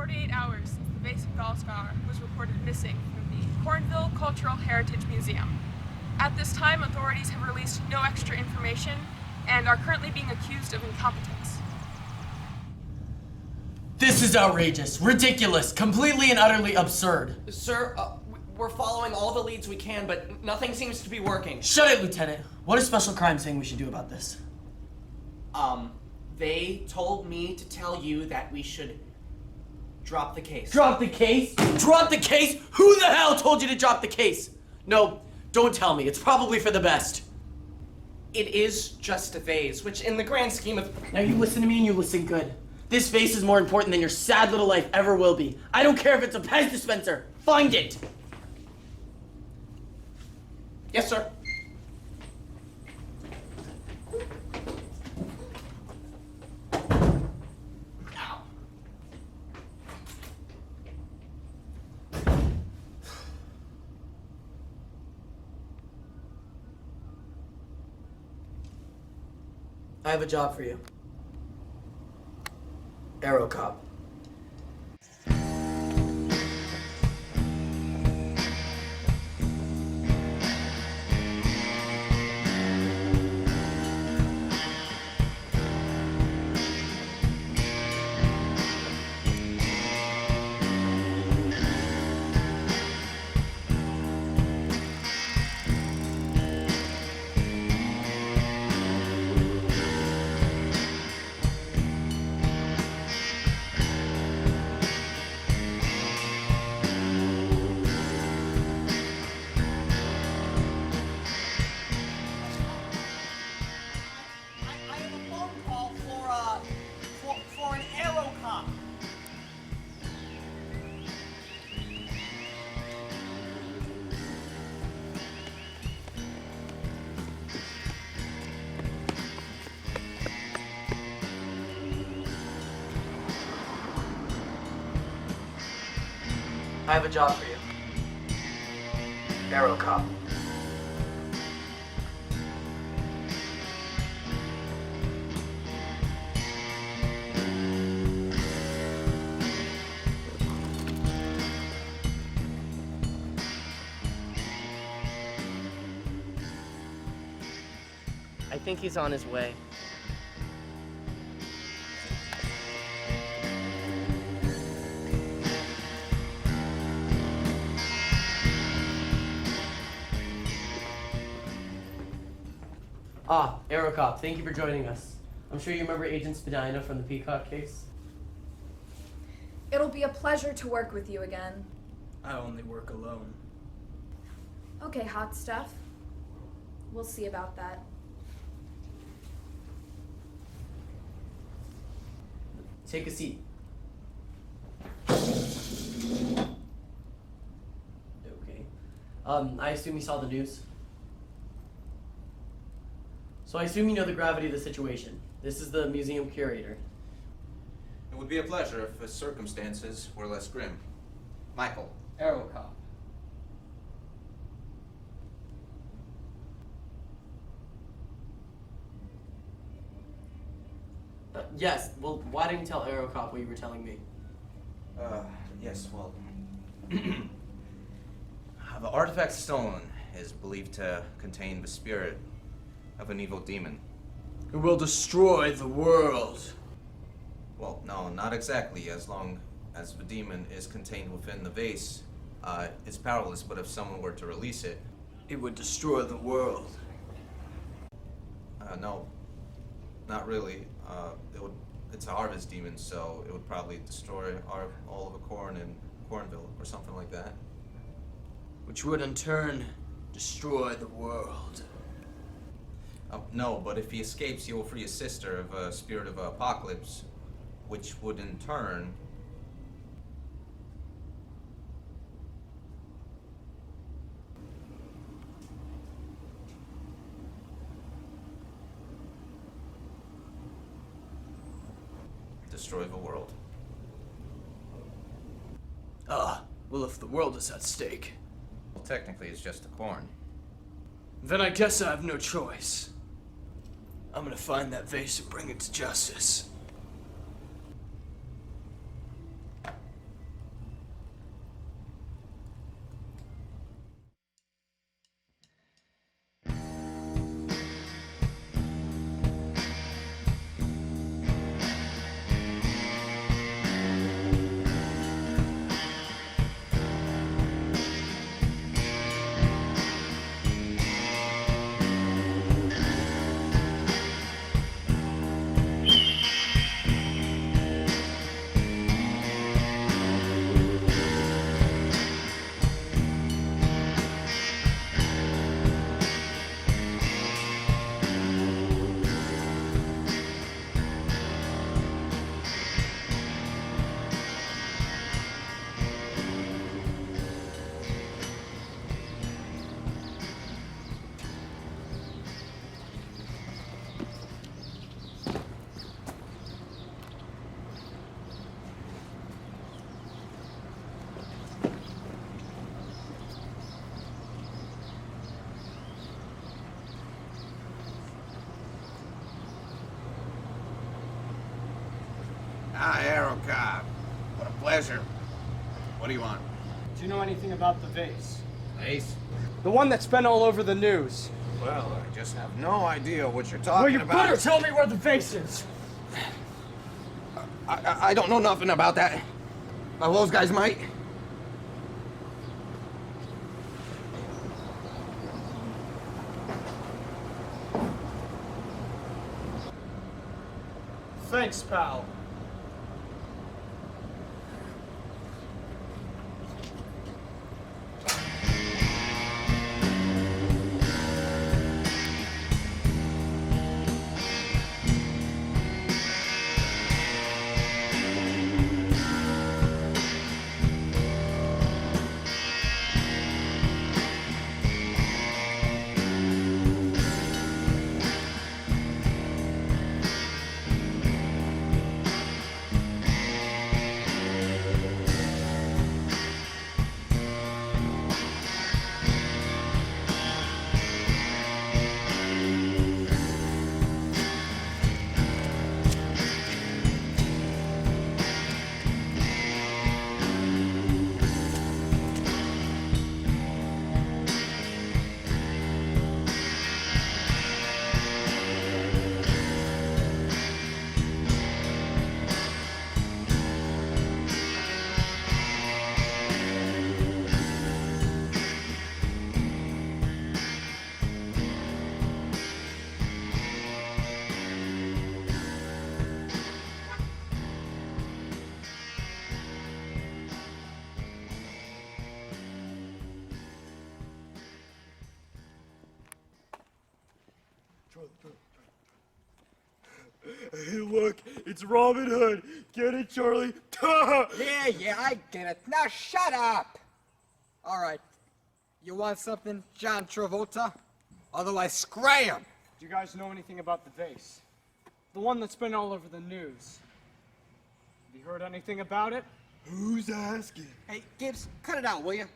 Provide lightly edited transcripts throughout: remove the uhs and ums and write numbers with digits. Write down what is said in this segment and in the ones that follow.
48 hours since the vase of Galsgar was reported missing from the Cornville Cultural Heritage Museum. At this time, authorities have released no extra information and are currently being accused of incompetence. This is outrageous, ridiculous, completely and utterly absurd. Sir, we're following all the leads we can, but nothing seems to be working. Shut it, Lieutenant. What is Special Crime saying we should do about this? They told me to tell you that we should drop the case. Drop the case? Drop the case? Who the hell told you to drop the case? No, don't tell me. It's probably for the best. It is just a vase, which in the grand scheme of... Now you listen to me and you listen good. This vase is more important than your sad little life ever will be. I don't care if it's a Pez dispenser. Find it! Yes, sir. Ow. I have a job for you. Arrow Cop. I have a phone call for an Arrow Cop. I have a job for you. Arrow Cop. I think he's on his way. Ah, Arrow Cop, thank you for joining us. I'm sure you remember Agent Spadina from the Peacock case. It'll be a pleasure to work with you again. I only work alone. Okay, hot stuff. We'll see about that. Take a seat. Okay. I assume you saw the news? So I assume you know the gravity of the situation. This is the museum curator. It would be a pleasure if the circumstances were less grim. Michael. Arrow Cop. Yes, well, why didn't you tell Arrow Cop what you were telling me? Yes, well... the artifact stolen is believed to contain the spirit of an evil demon. It will destroy the world. Well, no, not exactly. As long as the demon is contained within the vase, it's powerless, but if someone were to release it... It would destroy the world. No. Not really. It's a harvest demon, so it would probably destroy all of the corn in Cornville, or something like that. Which would in turn destroy the world. No, but if he escapes, he will free his sister of a spirit of apocalypse, which would in turn... destroy the world. Well, if the world is at stake, Well, technically, it's just the corn. then I guess I have no choice. I'm gonna find that vase and bring it to justice. Ah, Aerocop. What a pleasure. What do you want? Do you know anything about the vase? Ace? The one that's been all over the news. Well, I just have no idea what you're talking Well, you about. better tell me where the vase is. I don't know nothing about that. Well, those guys might. Thanks, pal. Hey, look, it's Robin Hood. Get it, Charlie? Yeah, I get it. Now shut up! Alright. You want something, John Travolta? Otherwise, scram! Do you guys know anything about the vase? The one that's been all over the news. Have you heard anything about it? Who's asking? Hey, Gibbs, cut it out, will you?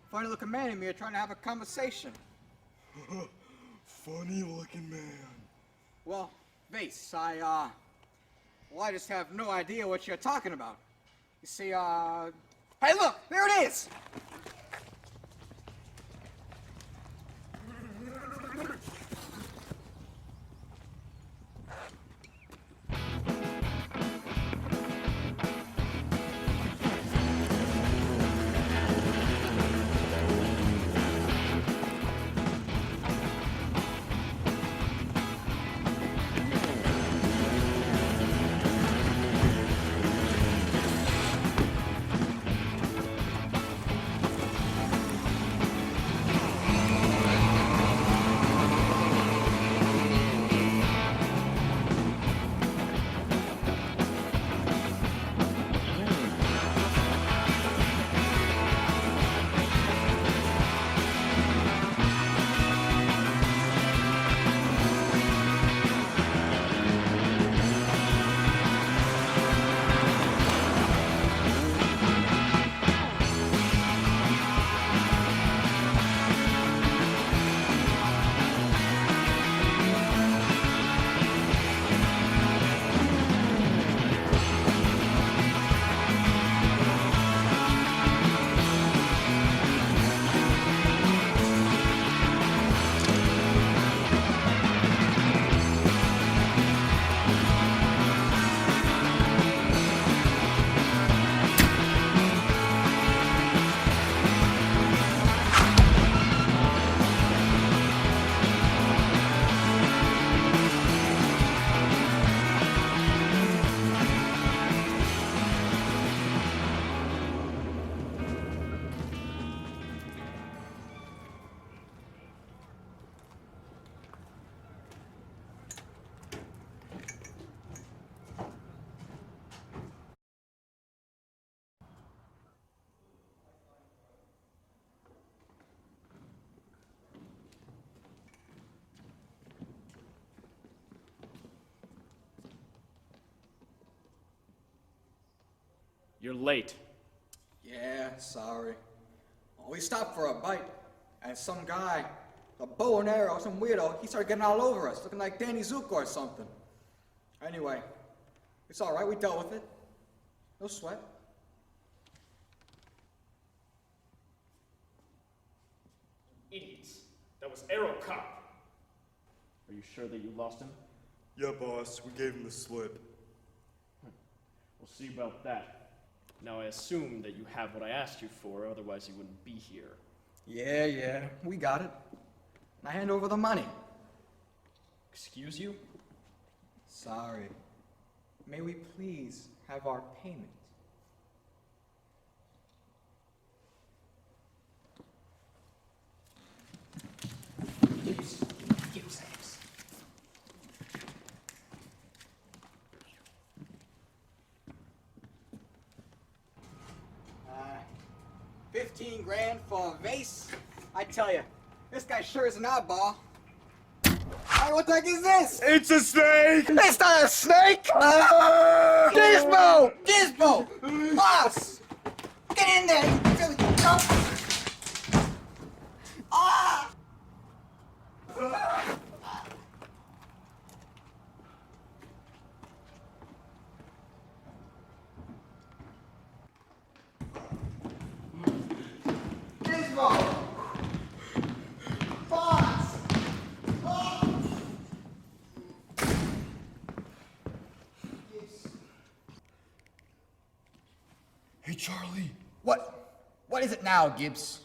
Funny looking man and me are trying to have a conversation. Funny looking man. Well, Vase, I just have no idea what you're talking about. You see, hey look, there it is! You're late. Yeah, sorry. We stopped for a bite, and some guy, a bow and arrow, some weirdo, he started getting all over us, looking like Danny Zuko or something. Anyway, it's alright, we dealt with it. No sweat. Idiots. That was Arrow Cop. Are you sure that you lost him? Yeah, boss, we gave him the slip. We'll see about that. Now I assume that you have what I asked you for, otherwise you wouldn't be here. Yeah, we got it. Now hand over the money. Excuse you? Sorry. May we please have our payment? Gibbs. Uh, 15 grand for a vase? I tell you, this guy sure is an oddball. Hey, what the heck is this? It's a snake! It's not a snake! Gizmo! Gizmo! Boss! Get in there, you silly chump! Ah! Gizmo! Boss! Hey, Charlie. What is it now, Gibbs?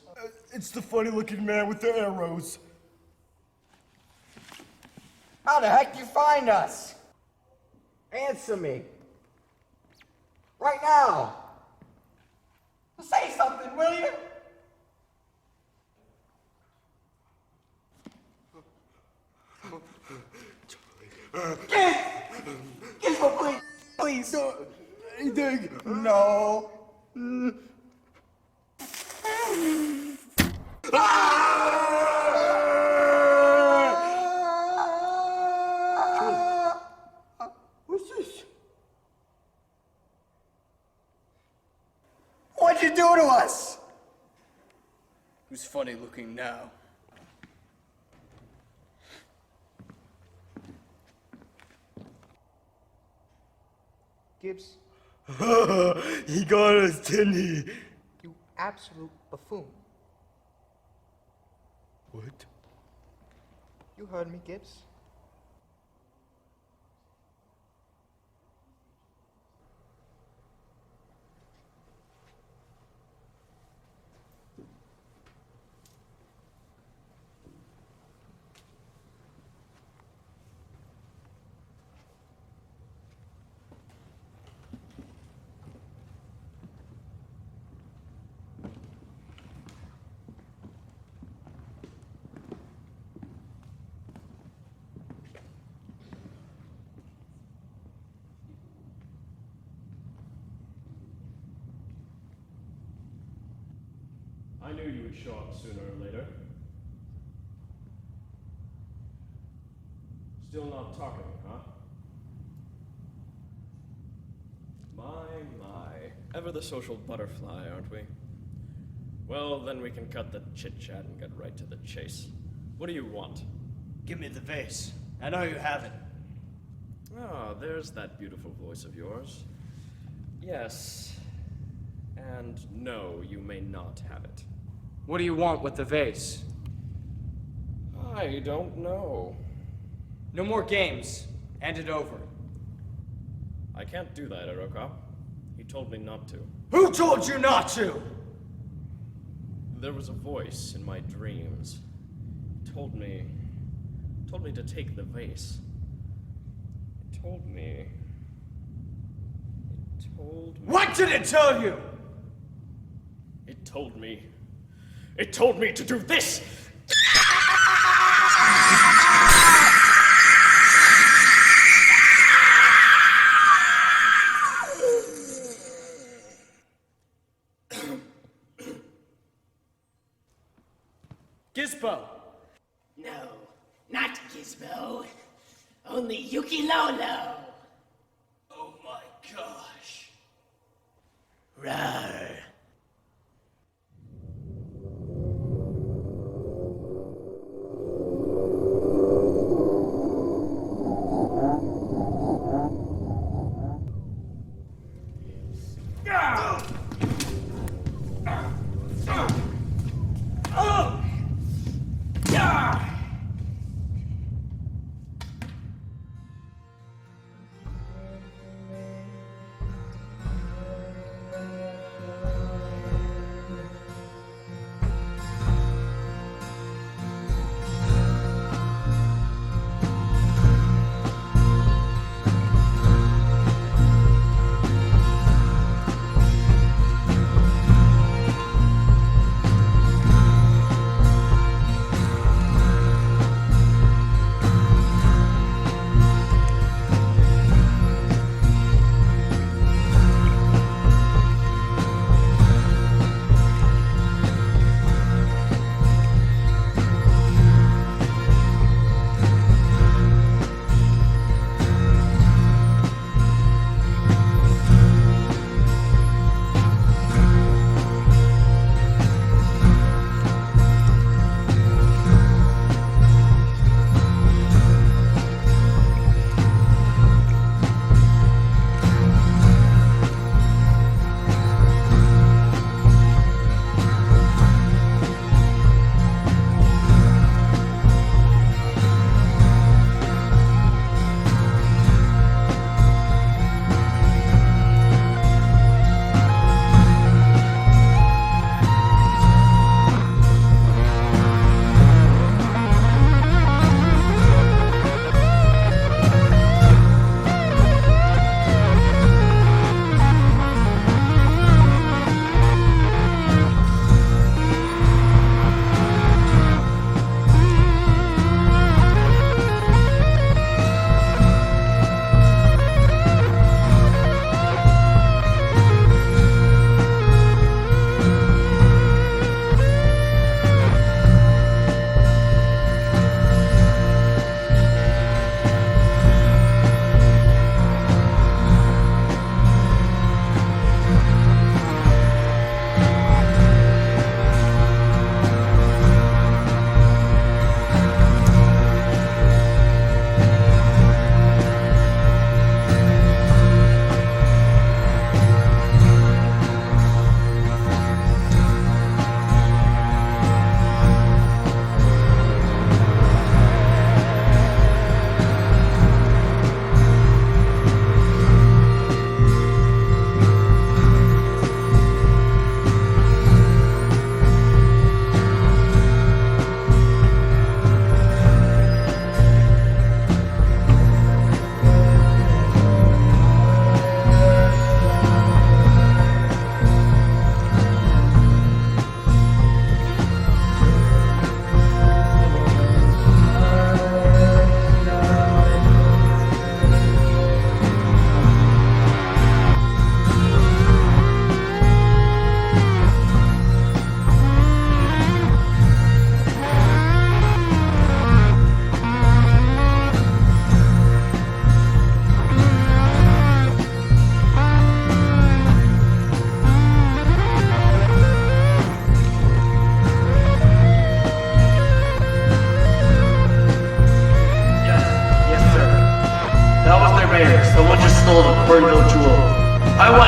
It's the funny-looking man with the arrows. How the heck you find us? Answer me. Right now. Say something, will you? Gizmo, please. Please. Anything? No. What's this? What'd you do to us? Who's funny looking now? Gibbs, He got us, didn't he? you absolute buffoon. What? You heard me, Gibbs. I knew you would show up sooner or later. Still not talking, huh? My. Ever the social butterfly, aren't we? Well, then we can cut the chit-chat and get right to the chase. What do you want? Give me the vase. I know you have it. Ah, there's that beautiful voice of yours. Yes. And no, you may not have it. What do you want with the vase? I don't know. No more games. Hand it over. I can't do that, Arrow. He told me not to. Who told you not to? There was a voice in my dreams. It told me to take the vase. It told me. What did it tell you? It told me to do this! Gizmo. No, not Gizmo. Only Yuki Lolo. Oh my gosh. Rawr.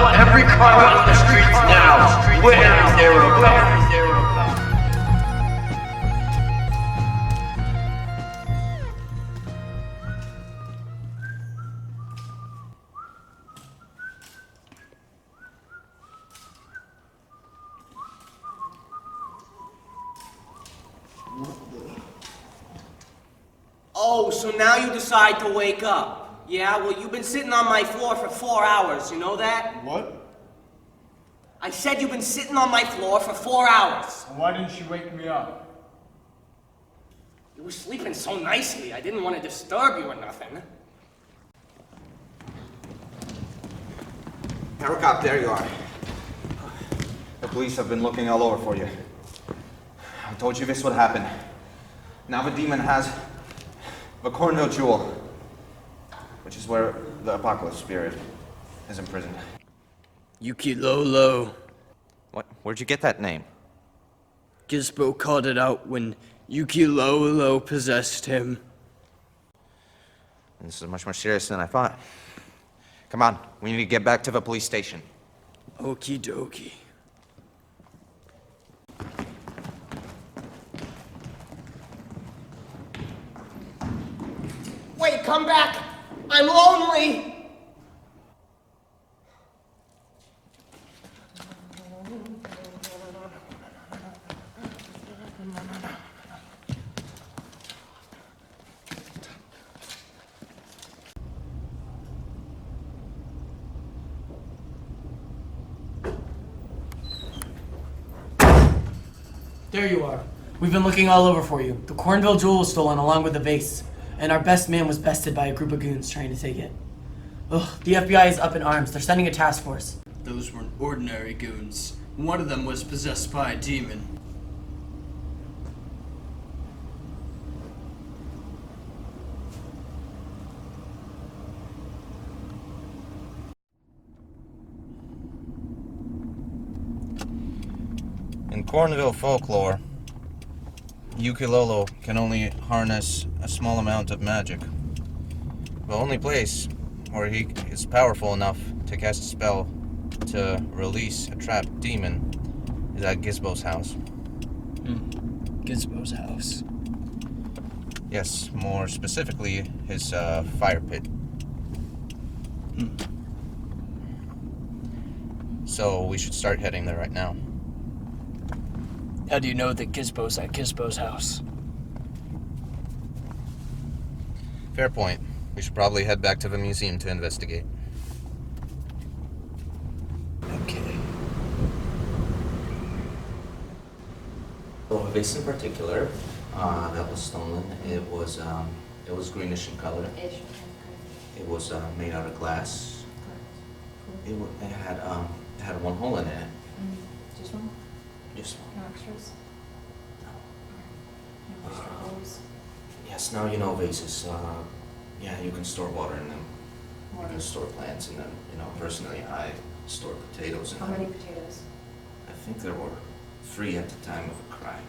want every car on the streets now. Where is Aerocop? Oh, so now you decide to wake up. Yeah, well, you've been sitting on my floor for 4 hours, you know that? What? I said you've been sitting on my floor for 4 hours. Why didn't you wake me up? You were sleeping so nicely, I didn't want to disturb you or nothing. Aerocop, there you are. The police have been looking all over for you. I told you this would happen. Now the demon has the Cornville Jewel, which is where the Apocalypse Spirit is imprisoned. Yuki Lolo. What? Where'd you get that name? Gizbo called it out when Yuki Lolo possessed him. This is much more serious than I thought. Come on, we need to get back to the police station. Okie dokie. Wait, come back! I'm lonely! There you are. We've been looking all over for you. The Cornville Jewel was stolen along with the vase, and our best man was bested by a group of goons trying to take it. Ugh, the FBI is up in arms. They're sending a task force. Those weren't ordinary goons. One of them was possessed by a demon. In Cornville folklore, Yuki Lolo can only harness a small amount of magic. The only place where he is powerful enough to cast a spell to release a trapped demon is at Gizbo's house. Gizbo's house. Yes, more specifically, his fire pit. So we should start heading there right now. How do you know that Gizbo's at Gizbo's house? Fair point. We should probably head back to the museum to investigate. Okay. So this in particular, that was stolen. It was greenish in color. It was made out of glass. It had one hole in it. Just one? Just one. No extras? No extra holes? Yes, now you know vases. Yeah, you can store water in them. You can store plants in them. You know, personally, I store potatoes in How them. many potatoes? I think there were 3 at the time of the crime.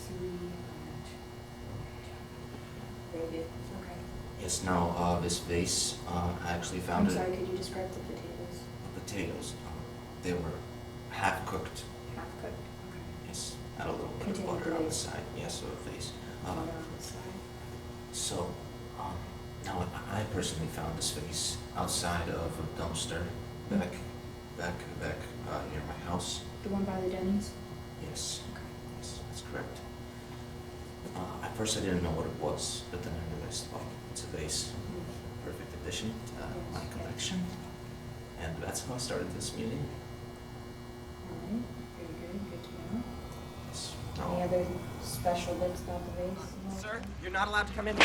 3 and... Very good. Okay. Yes, now this vase, I actually found I'm it. sorry, could you describe the potatoes? The potatoes, they were half cooked. Half cooked. Okay. Yes, add a little bit of Continue, butter on the please. side. Yes, of the vase. Butter on the side. So, now I personally found this vase outside of a dumpster back near my house. The one by the Denny's? Yes, Okay. yes, that's correct. At first I didn't know what it was, but then I realized, well, it's a vase. Perfect addition to my collection. And that's how I started this meeting. Alright, very good, good to know. Yes. Any other special bits about the vase? Sir, you're not allowed to come in.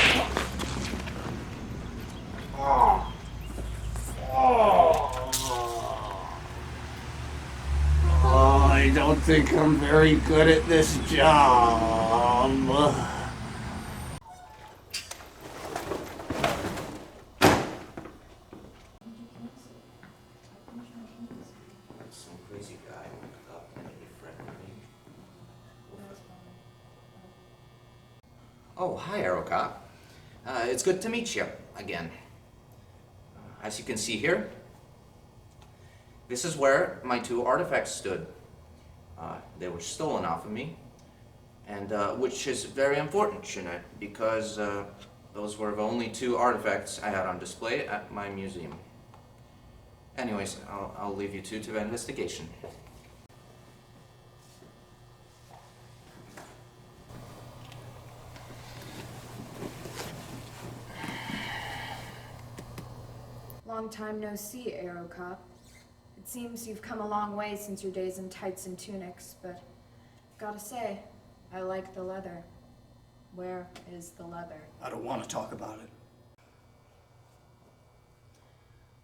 Oh, I don't think I'm very good at this job. Some crazy guy went up and maybe threatened me. Oh, hi, Aerocop. It's good to meet you again. As you can see here, This is where my two artifacts stood. They were stolen off of me, and which is very unfortunate because those were the only two artifacts I had on display at my museum. Anyways, I'll leave you two to the investigation. Long time no see, Aerocop. It seems you've come a long way since your days in tights and tunics, but gotta say, I like the leather. Where is the leather? I don't want to talk about it.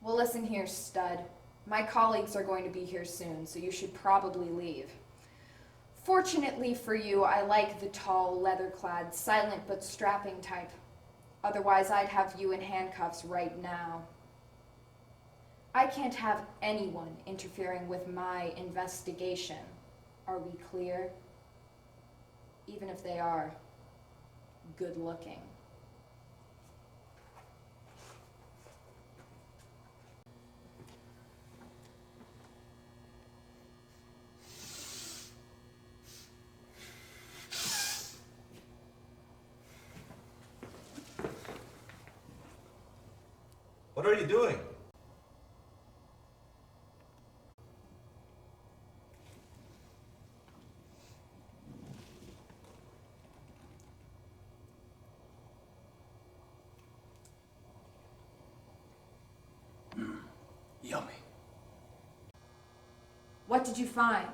Well, listen here, stud. My colleagues are going to be here soon, so you should probably leave. Fortunately for you, I like the tall, leather-clad, silent but strapping type. Otherwise, I'd have you in handcuffs right now. I can't have anyone interfering with my investigation. Are we clear? Even if they are good looking. What are you doing? Yummy. What did you find?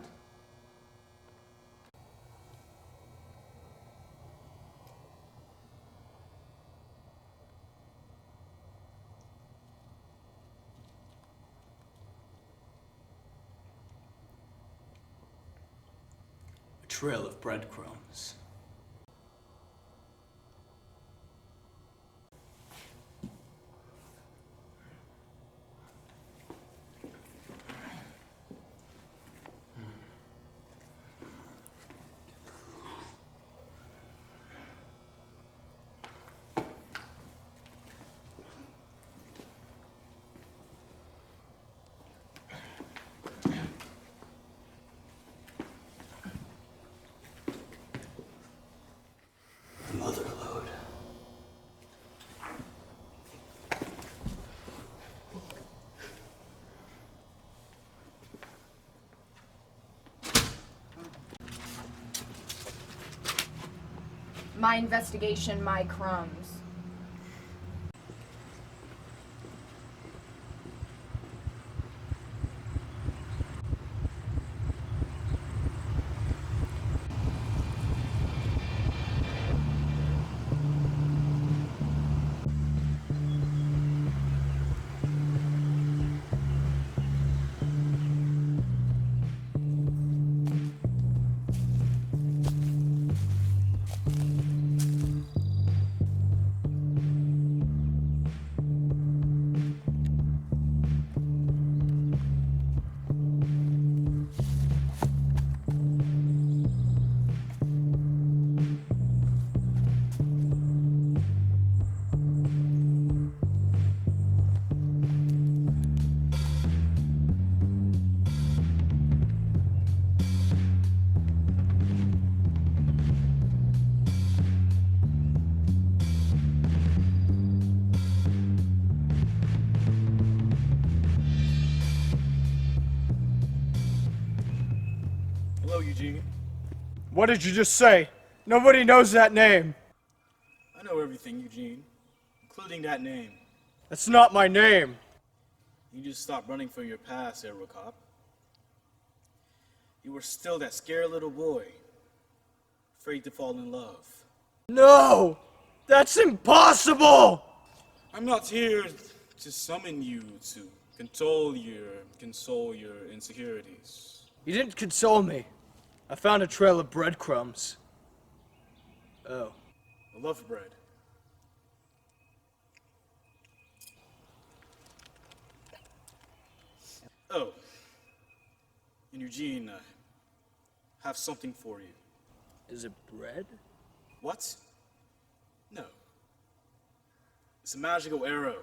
A trail of breadcrumbs. Mother load. My investigation, my crumbs. Hello, Eugene. What did you just say? Nobody knows that name. I know everything, Eugene, including that name. That's not my name. You just stopped running from your past, Aerocop. You were still that scared little boy, afraid to fall in love. No! That's impossible! I'm not here to summon you to console your insecurities. You didn't console me. I found a trail of breadcrumbs. Oh. I love bread. Oh. And Eugene, I have something for you. Is it bread? What? No. It's a magical arrow.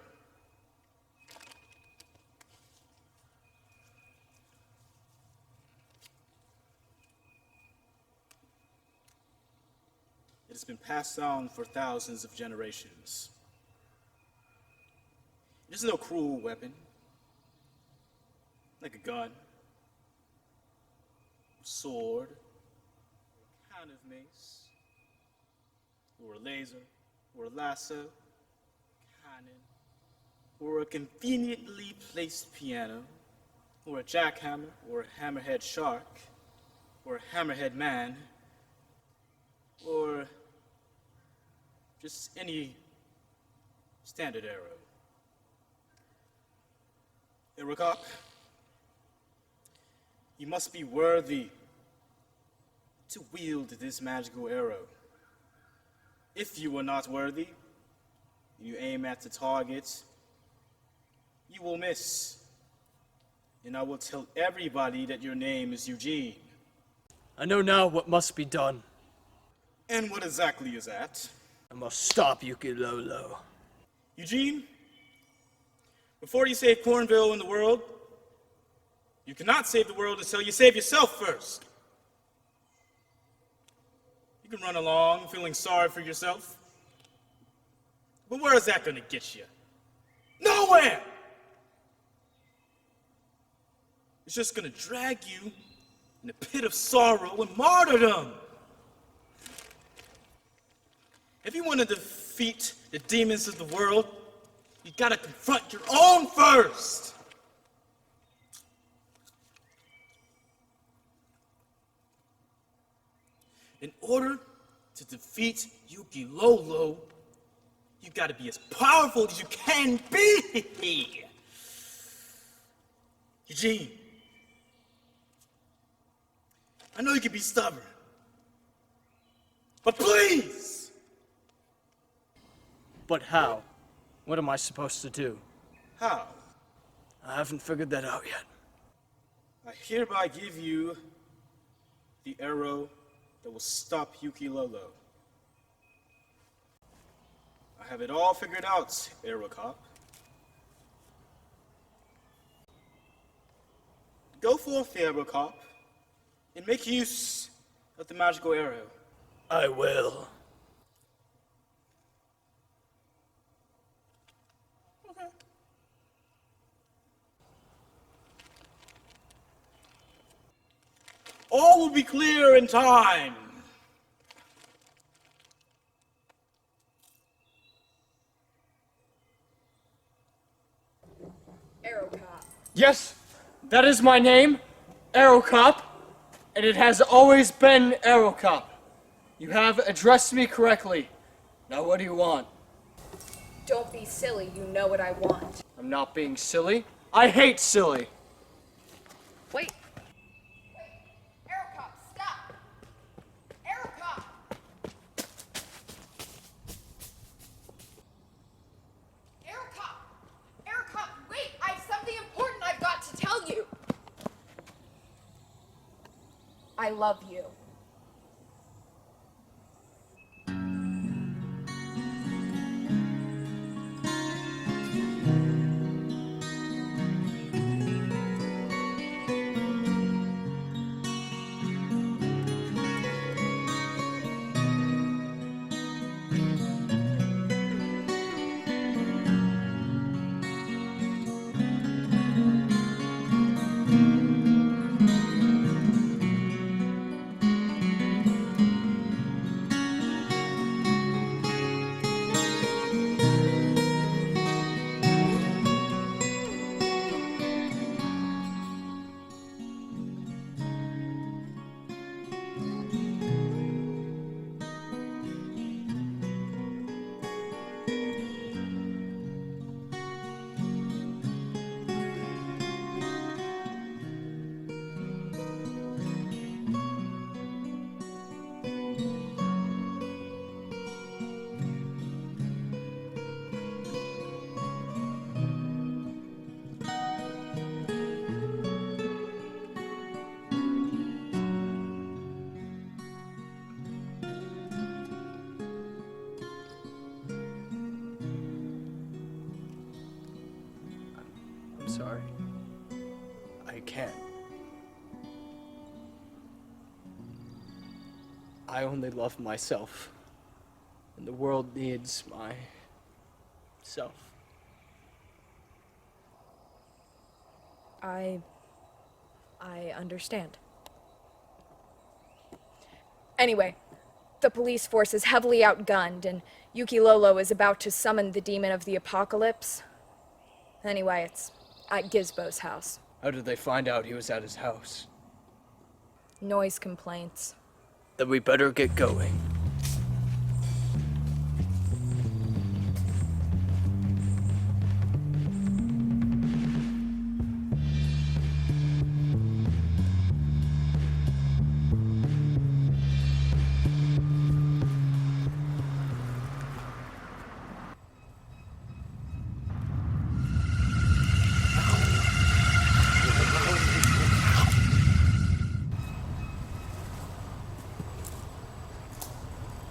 has been passed down for thousands of generations. It is no cruel weapon, like a gun, sword, a kind of mace, or a laser, or a lasso, cannon, or a conveniently placed piano, or a jackhammer, or a hammerhead shark, or a hammerhead man, or just any standard arrow. Arrowcock, you must be worthy to wield this magical arrow. If you are not worthy, and you aim at the target, you will miss. And I will tell everybody that your name is Eugene. I know now what must be done. And what exactly is that? I must stop Yuki Lolo. Eugene, before you save Cornville and the world, you cannot save the world until you save yourself first. You can run along feeling sorry for yourself, but where is that going to get you? Nowhere! It's just going to drag you in a pit of sorrow and martyrdom. If you want to defeat the demons of the world, you gotta confront your own first. In order to defeat Yuki Lolo, you gotta be as powerful as you can be. Eugene, I know you can be stubborn, but please! But how? What am I supposed to do? How? I haven't figured that out yet. I hereby give you the arrow that will stop Yuki Lolo. I have it all figured out, Arrowcop. Go forth, Arrowcop, and make use of the magical arrow. I will. All will be clear in time. Arrowcop. Yes, that is my name, Arrowcop, and it has always been Arrowcop. You have addressed me correctly. Now what do you want? Don't be silly, you know what I want. I'm not being silly. I hate silly. Wait. Arrowcop, stop! Arrowcop! Arrowcop! Arrowcop, wait! I have something important I've got to tell you! I love you. I'm sorry. I can't. I only love myself. And the world needs myself. I understand. Anyway, the police force is heavily outgunned, and Yuki Lolo is about to summon the demon of the apocalypse. Anyway, it's at Gizbo's house. How did they find out he was at his house? Noise complaints. Then we better get going.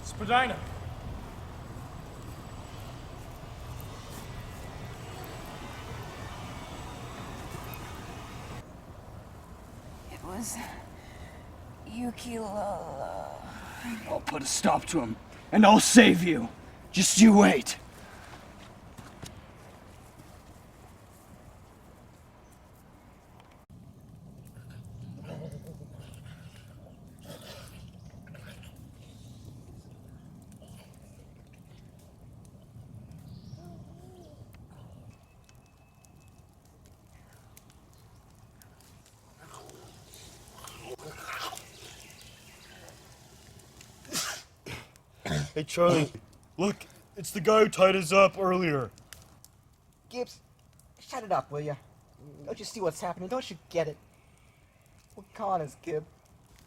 Spadina! It was Yuki Lolo. I'll put a stop to him, and I'll save you. Just you wait. Hey, Charlie, look, it's the guy who tied us up earlier. Gibbs, shut it up, will you? Don't you see what's happening? Don't you get it? What con is Gib?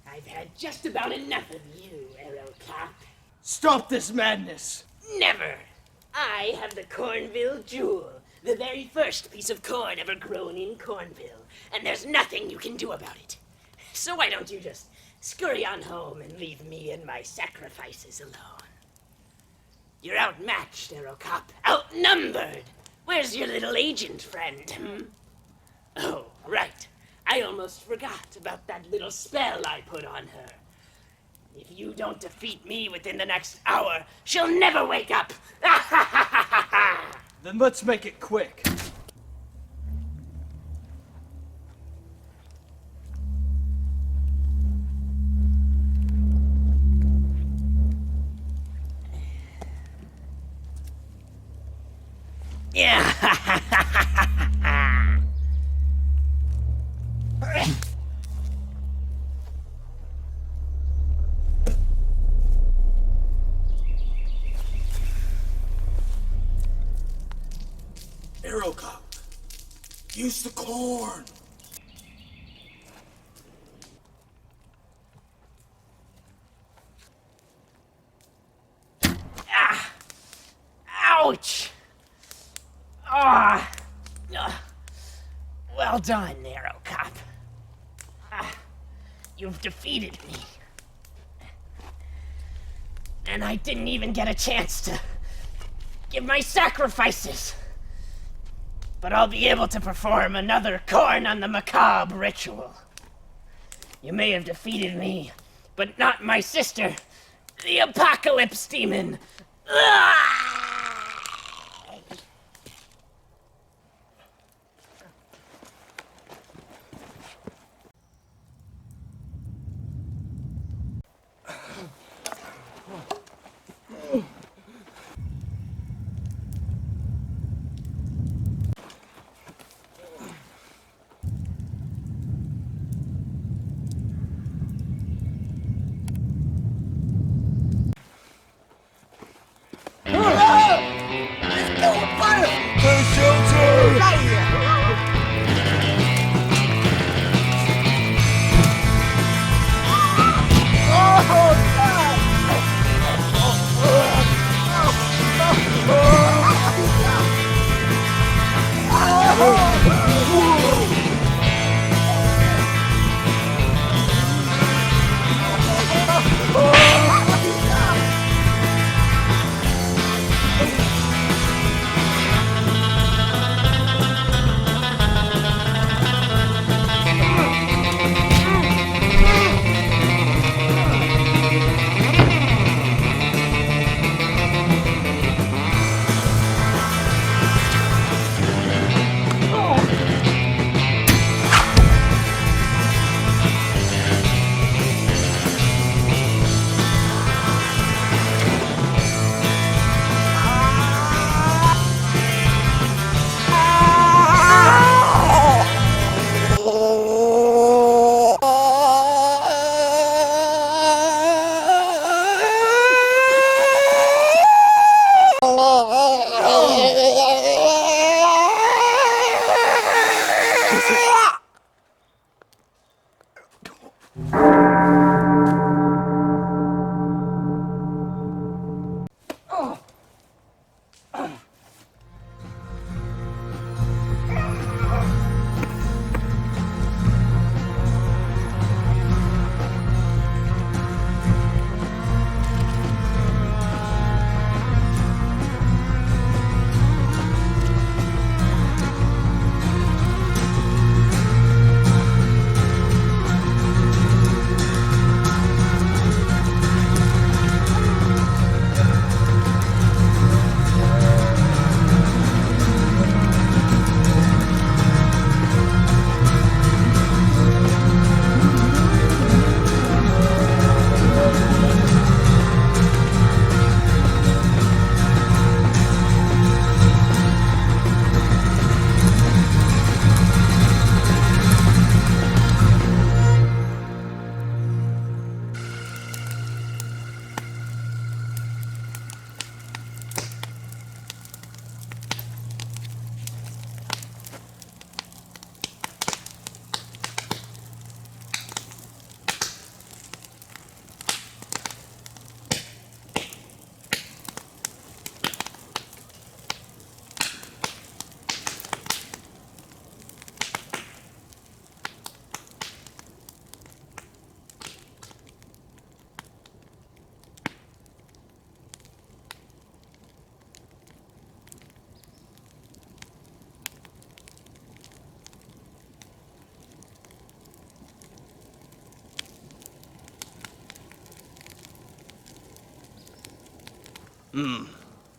I've had just about enough of you, Arrow Cop. Stop this madness! Never! I have the Cornville Jewel, the very first piece of corn ever grown in Cornville, and there's nothing you can do about it. So why don't you just scurry on home and leave me and my sacrifices alone? You're outmatched, Arrow Cop. Outnumbered! Where's your little agent friend, hmm? Oh, right. I almost forgot about that little spell I put on her. If you don't defeat me within the next hour, she'll never wake up! Then let's make it quick. Yeah. Arrow Cop, use the corn. Ah! Ouch! Ah! Well done, Arrow Cop. You've defeated me. And I didn't even get a chance to give my sacrifices. But I'll be able to perform another Corn on the Macabre ritual. You may have defeated me, but not my sister, the Apocalypse Demon. Ah!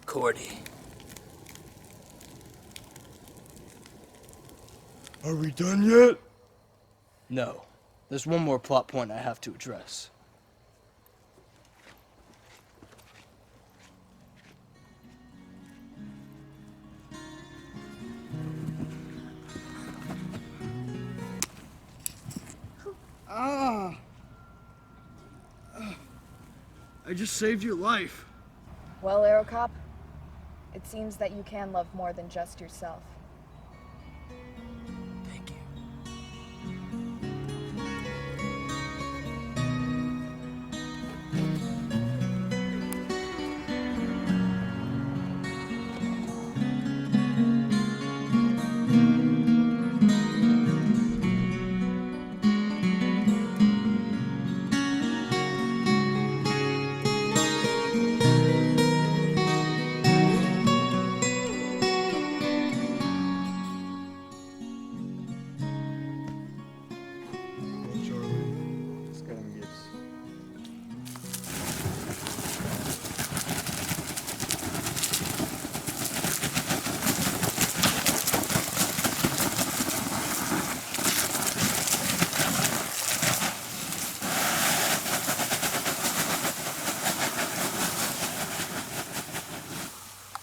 Cordy. Are we done yet? No. There's one more plot point I have to address. I just saved your life. Well, AeroCop, it seems that you can love more than just yourself. Thank you.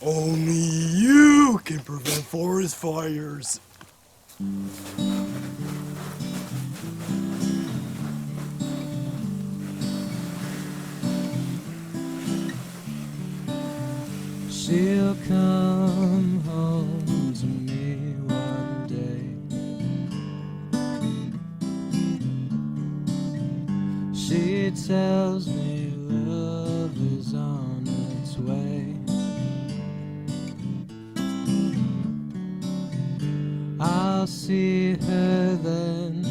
Only you can prevent forest fires. She'll come home to me one day. She tells me love is on its way. I'll see her then.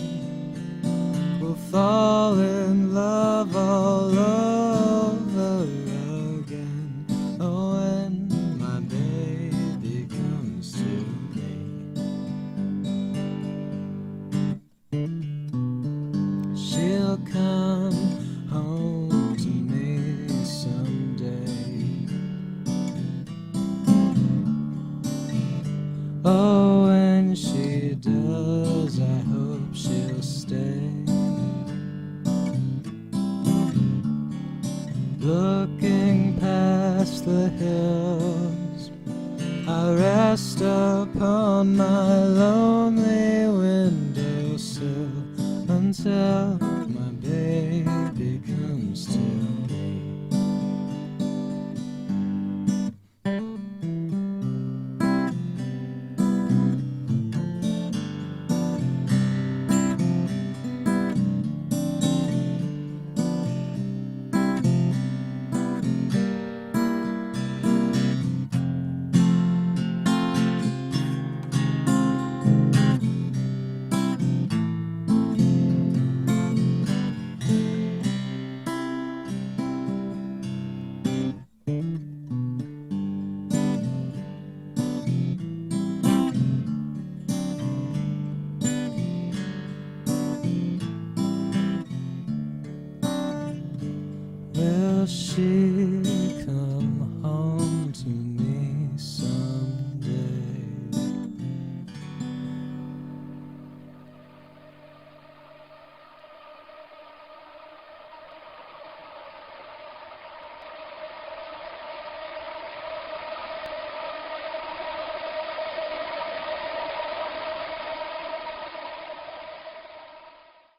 We'll fall in love all over again. Oh, when my baby comes to me, she'll come home to me someday. Oh, when she does, I hope she'll stay. Looking past the hills, I rest upon my lonely windowsill until my baby comes to me. till she comes.